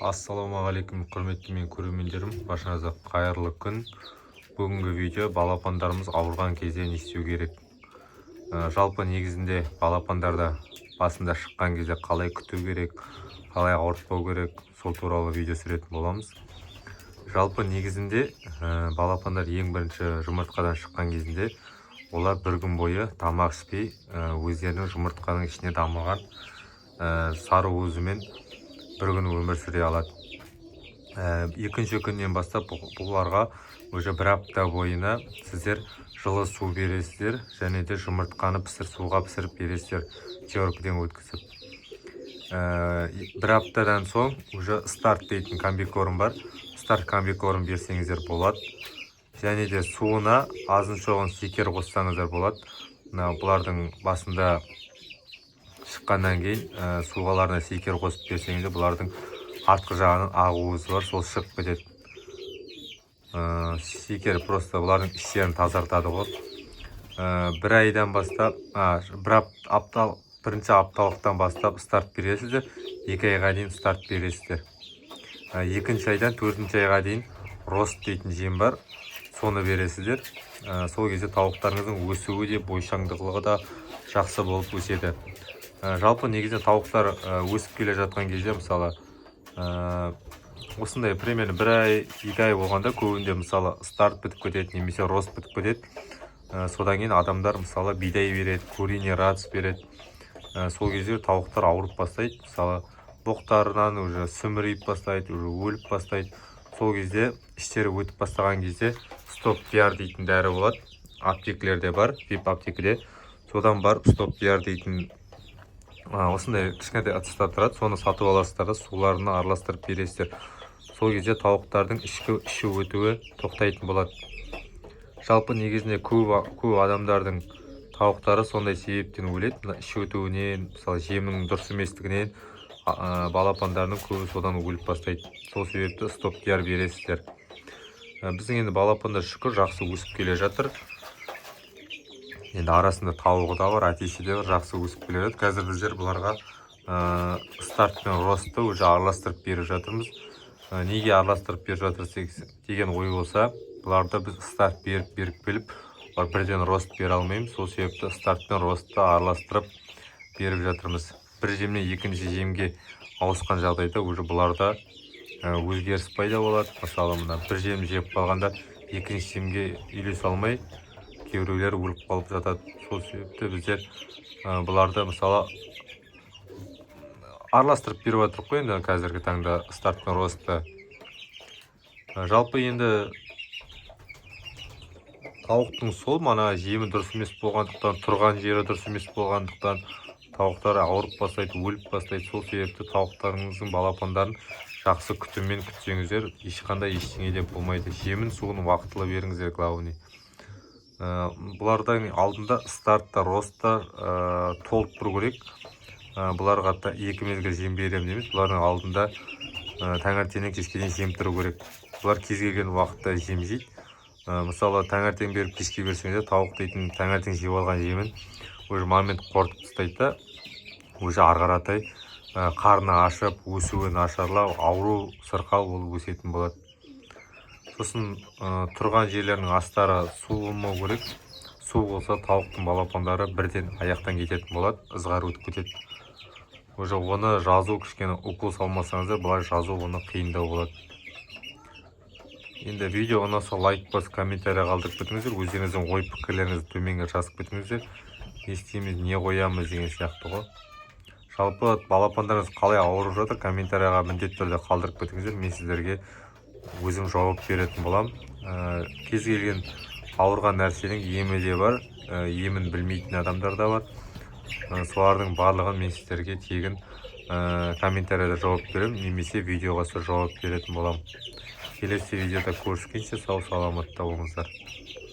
Ассалаумағалейкум, құрметті мен көрермендерім, баршаңызға қайырлы күн. Бүгінгі видео балапандарымыз ауырған кезде не істеу керек. Жалпы негізінде балапандарда басында шыққан кезде қалай күту керек, қалай ауыртпау керек, сол туралы видео түсіретін боламыз. Жалпы негізінде балапандар ең бірінші жұмыртқадан шыққан кезінде олар бір күн бойы тамақ ішпей өздерінің жұмыртқаның ішіне дамыған сары уызымен бір күн өмір сүре алады. Екінші күннен бастап бұларға уже бір апта бойына сіздер жылы су бересіздер, және де жұмыртқаны суға пісіріп бересіздер, теркіден өткізіп. Бір аптадан соң уже старт дейтін комбикорм бар. Старт комбикорм берсеңіздер болады. Және де суына азын шоғын секер қоссаңыздар болады. Бұлардың басында шыққаннан кейін суғаларына секер қосып берсеңіздер, бұлардың артқы жағының ақ уызы бар, сол шығып кетеді. Секер просто бұлардың іштерін тазартады ғой. Бір айдан бастап, бірінші апталықтан бастап старт бересіздер, 2 айға дейін старт бересіздер. Екінші айдан 4-ші айға дейін рост дейтін жем бар, соны бересіздер. Сол кезде тауықтарыңыздың өсуі де, бойшаңдылығы да жақсы болып өседі. Жалпы негізде тауықтар өсіп келе жатқан кезде, мысалы, осындай примерно 1 ай, 2 ай болғанда көбінде мысалы старт бітіп кетеді, немесе рост бітіп кетеді. Содан кейін адамдар мысалы бидай береді, куриный радс береді. Сол кезде тауықтар ауырып бастайды, мысалы боқтарынан уже сүмірейіп бастайды, уже өліп бастайды. Сол кезде іштері өтіп бастаған кезде стоп-пиар дейтін дәрі болады, аптекілерде бар, вип аптекіде. Содан барып стоп-пиар дейтін осындай кішкентай аттестат тұрады, соны сатып аласыздар да суларына араластырып бересіздер. Сол кезде тауықтардың іші өтуі тоқтайтын болады. Жалпы негізінде көп адамдардың тауықтары сондай себептен өледі. Іші өтуінен, мысалы жемнің дұрыс еместігінен балапандарының көбі содан өліп бастайды. Сол себепті стоп-пиар бересіздер. Біздің енді балапандар шүкір жақсы өсіп келе жатыр. Енді арасында тауығы да бар, әтеші де бар, жақсы өсіп келе жатыр. Қазір біздер бұларға старт пен ростты уже араластырып беріп жатырмыз. Неге араластырып беріп жатырмыз деген ой болса, бұларды біз старт беріп келіп, бірден рост бере алмаймыз. Сол себепті старт пен ростты араластырып беріп жатырмыз. Бір жемнен екінші жемге ауысқан жағдайда уже бұларда өзгеріс пайда болады. Мысалы, бір жем жеп қалғанда екінші жемге үйлесе алмай, кейбіреулері өліп қалып жатады. Сол себепті біздер бұларды мысалы араластырып беріп жатырмық қой енді қазіргі таңда старт пен ростты. Жалпы енді тауықтың сол жемі дұрыс емес болғандықтан, тұрған жері дұрыс емес болғандықтан тауықтар ауырып бастайды, өліп бастайды. Сол себепті тауықтарыңыздың балапандарын жақсы күтіммен күтсеңіздер, ешқандай ештеңе де болмайды. Жемін, суын уақытылы беріңіздер, главный. Бұлардан алдында стартта, ростта толып тұру керек. Бұларға 2 мезгіл жем беремін демейміз. Бұлардың алдында таңертеңнен кешке дейін жем тұру керек. Бұлар кез келген уақытта жем жейді. Мысалы, таңертең беріп кешке берсеңіздер, тауық дейтін таңертең жеп алған жемін уже момент қорытып тастайды да, уже арғаратай қарны ашып, өсуі нашарлау, ауру, сырқау болып өсетін болады. Сосын тұрған жерлерінің астары су болмау керек. Су болса тауықтың балапандары бірден аяқтан кететін болады, ызғар өтіп кетеді. Уже оны жазу кішкене укол салмасаңыздар, бұлай жазу оны қиындау болады. Енді видео ұнаса лайк басып, комментария қалдырып кетіңіздер, өздеріңіздің ой пікірлеріңізді төменге жазып кетіңіздер. Не істейміз, не қоямыз деген сияқты ғой. Жалпы балапандарыңыз қалай ауырып жатыр, комментарияға міндетті түрде қалдырып кетіңіздер, мен сіздерге өзім жауап беретін боламын. Кез келген ауырған нәрсенің емі де бар, емін білмейтін адамдар да бар. Солардың барлығын мен сіздерге тегін комментарияда жауап беремін, немесе видеоға жауап беретін боламын. Келесі видеода көріскенше сау саламатта болыңыздар.